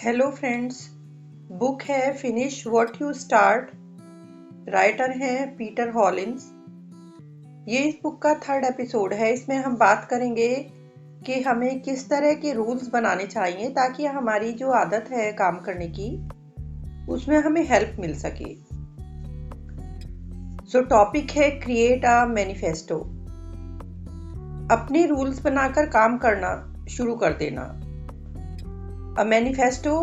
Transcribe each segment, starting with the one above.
Hello friends. Book है finish what you start. Writer हैं Peter हॉलिन्स। ये इस बुक का 3rd एपिसोड है। इसमें हम बात करेंगे कि हमें किस तरह के रूल्स बनाने चाहिए ताकि हमारी जो आदत है काम करने की उसमें हमें हेल्प मिल सके। टॉपिक है क्रिएट अ मैनिफेस्टो। अपने रूल्स बनाकर काम करना शुरू कर देना। A manifesto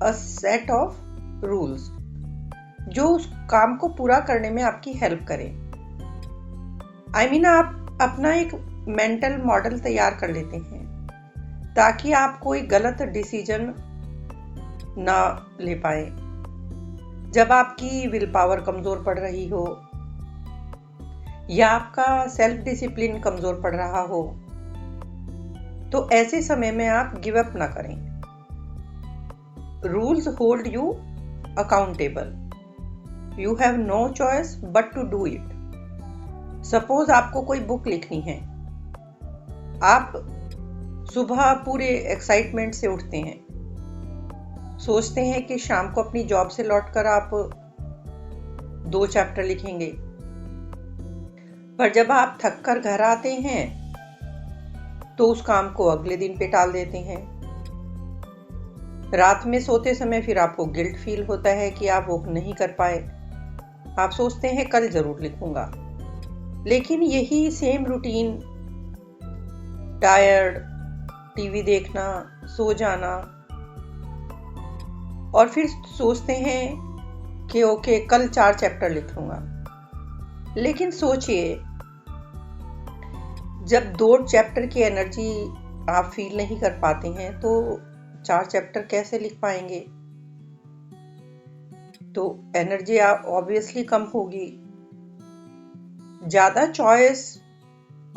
a set of rules जो उस काम को पूरा करने में आपकी हेल्प करें। आप अपना एक मेंटल मॉडल तैयार कर लेते हैं ताकि आप कोई गलत डिसीजन ना ले पाए जब आपकी विल पावर कमजोर पड़ रही हो या आपका सेल्फ डिसिप्लिन कमजोर पड़ रहा हो। तो ऐसे समय में आप गिव अप ना करें। Rules hold you accountable. You have no choice but to do it. Suppose आपको कोई बुक लिखनी है। आप सुबह पूरे एक्साइटमेंट से उठते हैं, सोचते हैं कि शाम को अपनी जॉब से लौटकर आप 2 चैप्टर लिखेंगे। पर जब आप थक कर घर आते हैं तो उस काम को अगले दिन पे टाल देते हैं। रात में सोते समय फिर आपको गिल्ट फील होता है कि आप वो नहीं कर पाए। आप सोचते हैं कल जरूर लिखूंगा, लेकिन यही सेम रूटीन, टायर्ड, टीवी देखना, सो जाना और फिर सोचते हैं कि ओके कल 4 चैप्टर लिख लूंगा। लेकिन सोचिए, जब 2 चैप्टर की एनर्जी आप फील नहीं कर पाते हैं तो 4 चैप्टर कैसे लिख पाएंगे? तो एनर्जी ऑब्वियसली कम होगी। ज्यादा चॉइस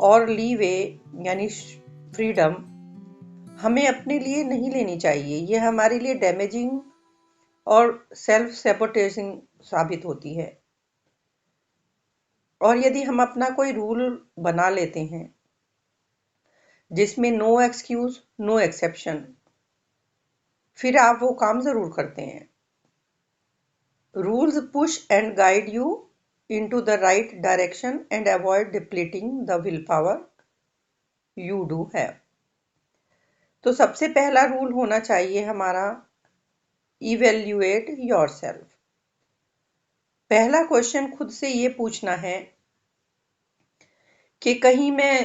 और लीवे यानी फ्रीडम हमें अपने लिए नहीं लेनी चाहिए। ये हमारे लिए डैमेजिंग और सेल्फ सैबोटेजिंग साबित होती है। और यदि हम अपना कोई रूल बना लेते हैं जिसमें नो एक्सक्यूज नो एक्सेप्शन, फिर आप वो काम जरूर करते हैं। Rules push and guide you into the right direction and avoid depleting the willpower you do have। तो सबसे पहला रूल होना चाहिए हमारा इवेल्युएट योरसेल्फ। पहला क्वेश्चन खुद से ये पूछना है कि कहीं मैं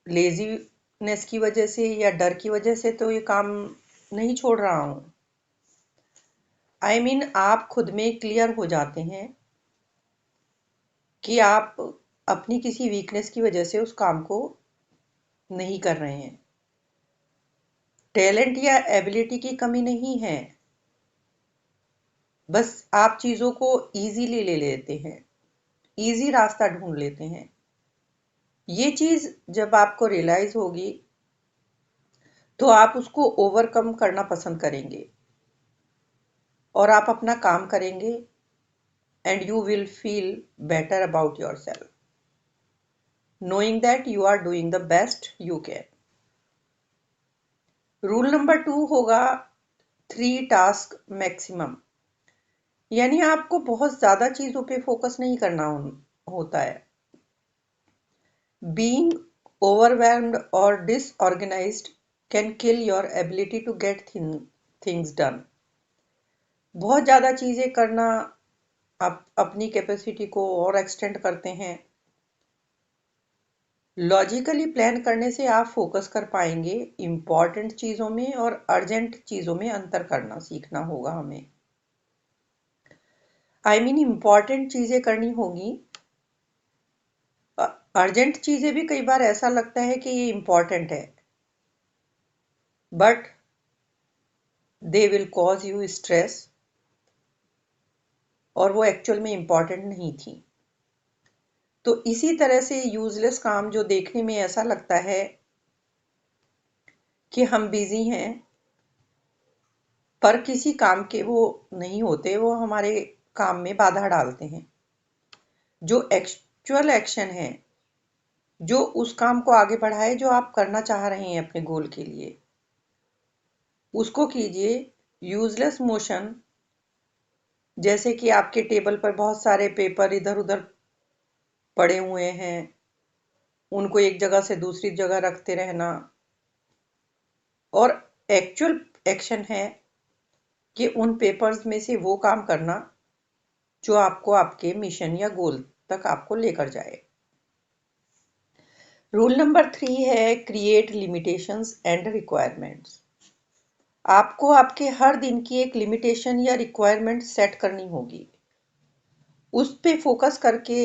लेजीनेस की वजह से या डर की वजह से तो ये काम नहीं छोड़ रहा हूं। आप खुद में क्लियर हो जाते हैं कि आप अपनी किसी वीकनेस की वजह से उस काम को नहीं कर रहे हैं। टैलेंट या एबिलिटी की कमी नहीं है, बस आप चीजों को इजीली ले लेते हैं, इजी रास्ता ढूंढ लेते हैं। ये चीज जब आपको रियलाइज होगी तो आप उसको ओवरकम करना पसंद करेंगे और आप अपना काम करेंगे and you will feel better about yourself, knowing that you are doing the best you can। Rule number 2 होगा 3 टास्क मैक्सिमम। यानी आपको बहुत ज्यादा चीजों पे फोकस नहीं करना होता है। बीइंग ओवरवेल्म्ड और disorganised can kill your ability to get things done. बहुत ज्यादा चीजें करना आप अपनी कैपेसिटी को और एक्सटेंड करते हैं। लॉजिकली प्लान करने से आप फोकस कर पाएंगे। इंपॉर्टेंट चीजों में और अर्जेंट चीजों में अंतर करना सीखना होगा हमें। इंपॉर्टेंट चीजें करनी होगी। अर्जेंट चीजें भी कई बार ऐसा लगता है कि ये इंपॉर्टेंट है, but they will cause you stress और वो एक्चुअल में इंपॉर्टेंट नहीं थी। तो इसी तरह से यूजलेस काम जो देखने में ऐसा लगता है कि हम बिजी हैं पर किसी काम के वो नहीं होते, वो हमारे काम में बाधा डालते हैं। जो एक्चुअल एक्शन है जो उस काम को आगे बढ़ाए जो आप करना चाह रहे हैं अपने गोल के लिए, उसको कीजिए। यूजलेस मोशन, जैसे कि आपके टेबल पर बहुत सारे पेपर इधर उधर पड़े हुए हैं, उनको एक जगह से दूसरी जगह रखते रहना। और एक्चुअल एक्शन है कि उन पेपर्स में से वो काम करना जो आपको आपके मिशन या गोल तक आपको लेकर जाए। रूल नंबर 3 है क्रिएट लिमिटेशंस एंड रिक्वायरमेंट्स। आपको आपके हर दिन की एक लिमिटेशन या रिक्वायरमेंट सेट करनी होगी, उस पे फोकस करके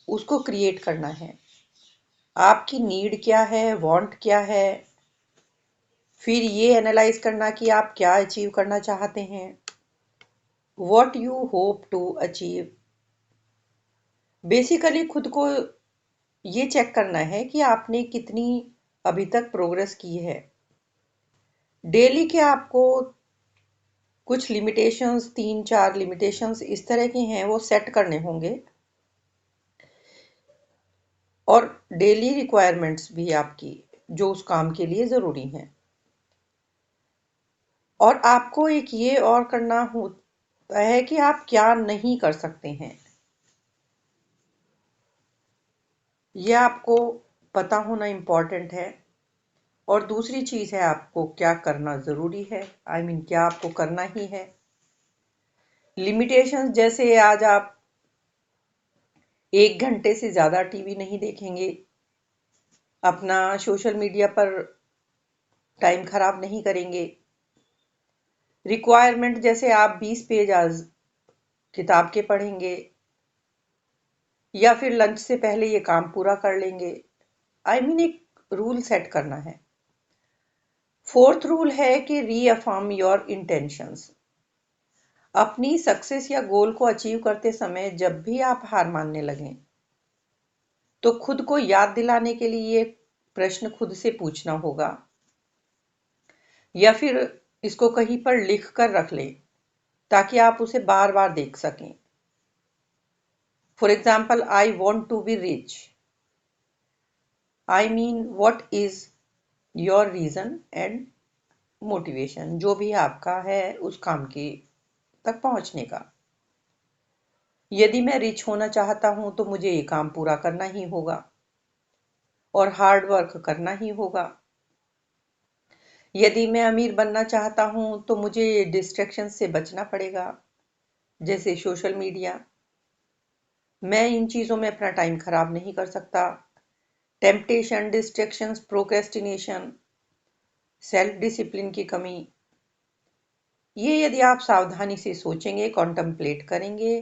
उसको क्रिएट करना है। आपकी नीड क्या है, वांट क्या है, फिर ये एनालाइज करना कि आप क्या अचीव करना चाहते हैं, what you hope to achieve. Basically खुद को ये चेक करना है कि आपने कितनी अभी तक प्रोग्रेस की है। डेली के आपको कुछ लिमिटेशंस, 3-4 लिमिटेशंस इस तरह के हैं, वो सेट करने होंगे। और डेली रिक्वायरमेंट्स भी आपकी जो उस काम के लिए ज़रूरी हैं। और आपको एक ये और करना होता है कि आप क्या नहीं कर सकते हैं, ये आपको पता होना इम्पॉर्टेंट है। और दूसरी चीज़ है आपको क्या करना ज़रूरी है, क्या आपको करना ही है। लिमिटेशंस जैसे आज आप 1 घंटे से ज़्यादा टीवी नहीं देखेंगे, अपना सोशल मीडिया पर टाइम खराब नहीं करेंगे। रिक्वायरमेंट जैसे आप 20 पेज आज किताब के पढ़ेंगे, या फिर लंच से पहले ये काम पूरा कर लेंगे। एक रूल सेट करना है। फोर्थ रूल है कि रीअफर्म योर इंटेंशंस। अपनी सक्सेस या गोल को अचीव करते समय जब भी आप हार मानने लगें, तो खुद को याद दिलाने के लिए ये प्रश्न खुद से पूछना होगा, या फिर इसको कहीं पर लिख कर रख लें ताकि आप उसे बार बार देख सकें। For example, I want to be rich. What is your reason and motivation, जो भी आपका है उस काम के तक पहुंचने का। यदि मैं रिच होना चाहता हूं तो मुझे ये काम पूरा करना ही होगा और हार्ड वर्क करना ही होगा। यदि मैं अमीर बनना चाहता हूं तो मुझे डिस्ट्रैक्शन से बचना पड़ेगा, जैसे सोशल मीडिया। मैं इन चीज़ों में अपना टाइम खराब नहीं कर सकता। Temptation, distractions, procrastination, self discipline की कमी, ये यदि आप सावधानी से सोचेंगे, कॉन्टम्पलेट करेंगे,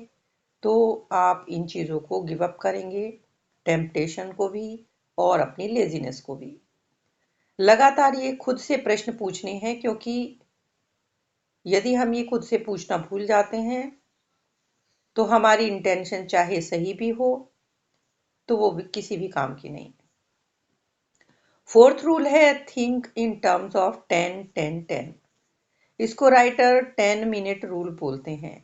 तो आप इन चीज़ों को गिव अप करेंगे, टेम्पटेशन को भी और अपनी लेजीनेस को भी। लगातार ये खुद से प्रश्न पूछने हैं, क्योंकि यदि हम ये खुद से पूछना भूल जाते हैं तो हमारी इंटेंशन चाहे सही भी हो तो वो भी किसी भी काम की नहीं। फोर्थ रूल है थिंक इन टर्म्स ऑफ 10-10-10। इसको राइटर 10 मिनट रूल बोलते हैं।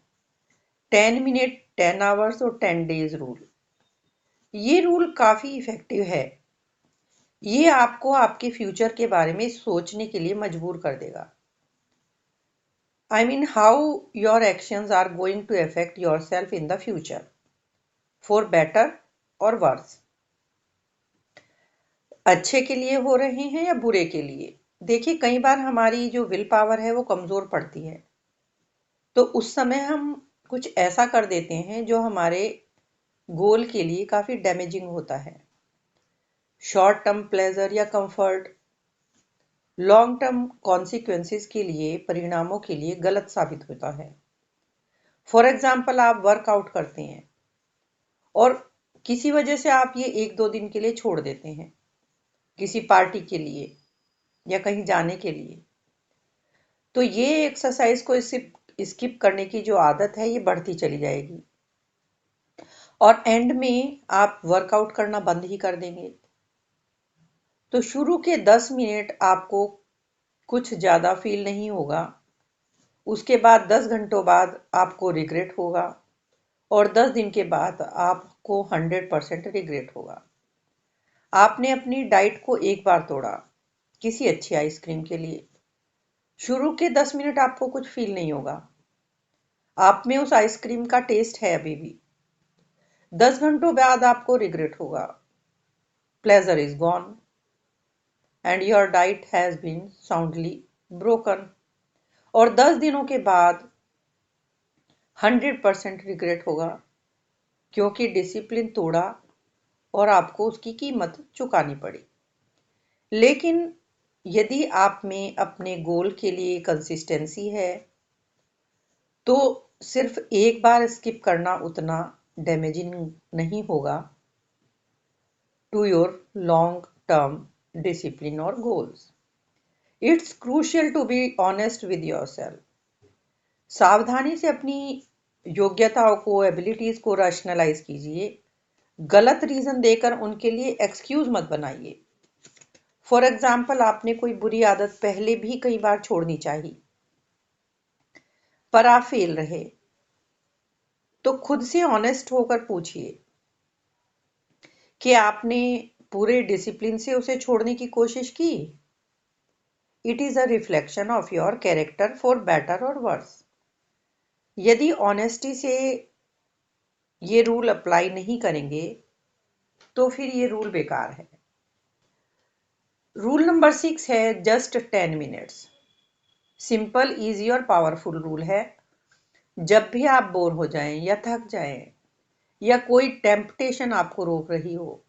10 मिनट 10 आवर्स और 10 डेज रूल। ये रूल काफी इफेक्टिव है। ये आपको आपके फ्यूचर के बारे में सोचने के लिए मजबूर कर देगा। How your actions are going to affect your self in the future, for better और वर्स। अच्छे के लिए हो रहे हैं या बुरे के लिए। देखिए, कई बार हमारी जो विल पावर है वो कमजोर पड़ती है, तो उस समय हम कुछ ऐसा कर देते हैं जो हमारे गोल के लिए काफी डैमेजिंग होता है। शॉर्ट टर्म प्लेजर या कंफर्ट लॉन्ग टर्म कॉन्सिक्वेंसेस के लिए, परिणामों के लिए गलत साबित होता है। फॉर एग्जाम्पल, आप वर्कआउट करते हैं और किसी वजह से आप ये 1-2 दिन के लिए छोड़ देते हैं, किसी पार्टी के लिए या कहीं जाने के लिए, तो ये एक्सरसाइज को स्किप करने की जो आदत है ये बढ़ती चली जाएगी और एंड में आप वर्कआउट करना बंद ही कर देंगे। तो शुरू के 10 मिनट आपको कुछ ज़्यादा फील नहीं होगा, उसके बाद 10 घंटों बाद आपको रिग्रेट होगा और 10 दिन के बाद आपको 100% रिग्रेट होगा। आपने अपनी डाइट को एक बार तोड़ा किसी अच्छी आइसक्रीम के लिए, शुरू के 10 मिनट आपको कुछ फील नहीं होगा, आप में उस आइसक्रीम का टेस्ट है अभी भी। 10 घंटों बाद आपको रिग्रेट होगा, pleasure is gone and your diet has been soundly broken. और 10 दिनों के बाद 100% रिग्रेट होगा, क्योंकि डिसिप्लिन तोड़ा और आपको उसकी कीमत चुकानी पड़ी। लेकिन यदि आप में अपने गोल के लिए कंसिस्टेंसी है, तो सिर्फ एक बार स्किप करना उतना डैमेजिंग नहीं होगा to your long term discipline और goals. It's crucial to be honest with yourself. सावधानी से अपनी योग्यताओं को, एबिलिटीज को रैशनलाइज कीजिए। गलत रीजन देकर उनके लिए एक्सक्यूज मत बनाइए। फॉर एग्जाम्पल, आपने कोई बुरी आदत पहले भी कई बार छोड़नी चाहिए, पर आप फेल रहे, तो खुद से ऑनेस्ट होकर पूछिए कि आपने पूरे डिसिप्लिन से उसे छोड़ने की कोशिश की। It is a reflection of your character for better और वर्स। यदि ऑनेस्टी से ये रूल अप्लाई नहीं करेंगे, तो फिर ये रूल बेकार है। रूल नंबर 6 है जस्ट 10 मिनट्स। सिंपल, इजी और पावरफुल रूल है। जब भी आप बोर हो जाएं या थक जाएं या कोई टेम्पटेशन आपको रोक रही हो,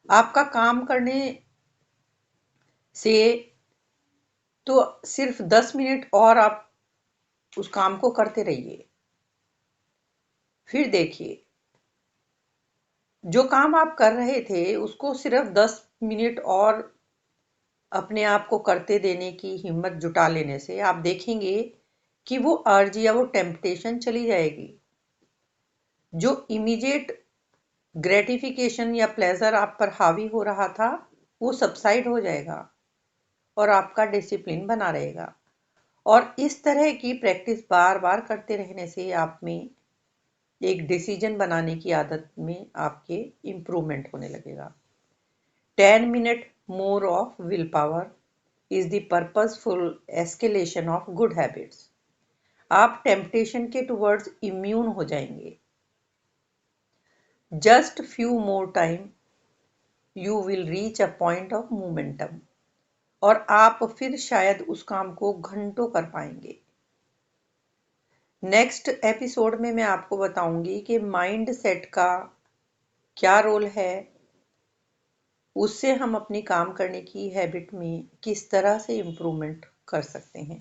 आपका काम करने से तो सिर्फ 10 मिनट और आप उस काम को करते रहिए। फिर देखिए, जो काम आप कर रहे थे उसको सिर्फ 10 मिनट और अपने आप को करते देने की हिम्मत जुटा लेने से आप देखेंगे कि वो अर्ज या वो टेम्पटेशन चली जाएगी। जो इमीडिएट ग्रेटिफिकेशन या प्लेजर आप पर हावी हो रहा था, वो सबसाइड हो जाएगा और आपका डिसिप्लिन बना रहेगा। और इस तरह की प्रैक्टिस बार बार करते रहने से आप में एक डिसीजन बनाने की आदत में आपके इम्प्रूवमेंट होने लगेगा। 10 minute more of will power is the purposeful escalation of good habits. आप टेम्पटेशन के टुवर्ड्स इम्यून हो जाएंगे। Just few more time you will reach a point of momentum, और आप फिर शायद उस काम को घंटों कर पाएंगे। नेक्स्ट एपिसोड में मैं आपको बताऊंगी कि माइंड सेट का क्या रोल है, उससे हम अपनी काम करने की हैबिट में किस तरह से इम्प्रूवमेंट कर सकते हैं।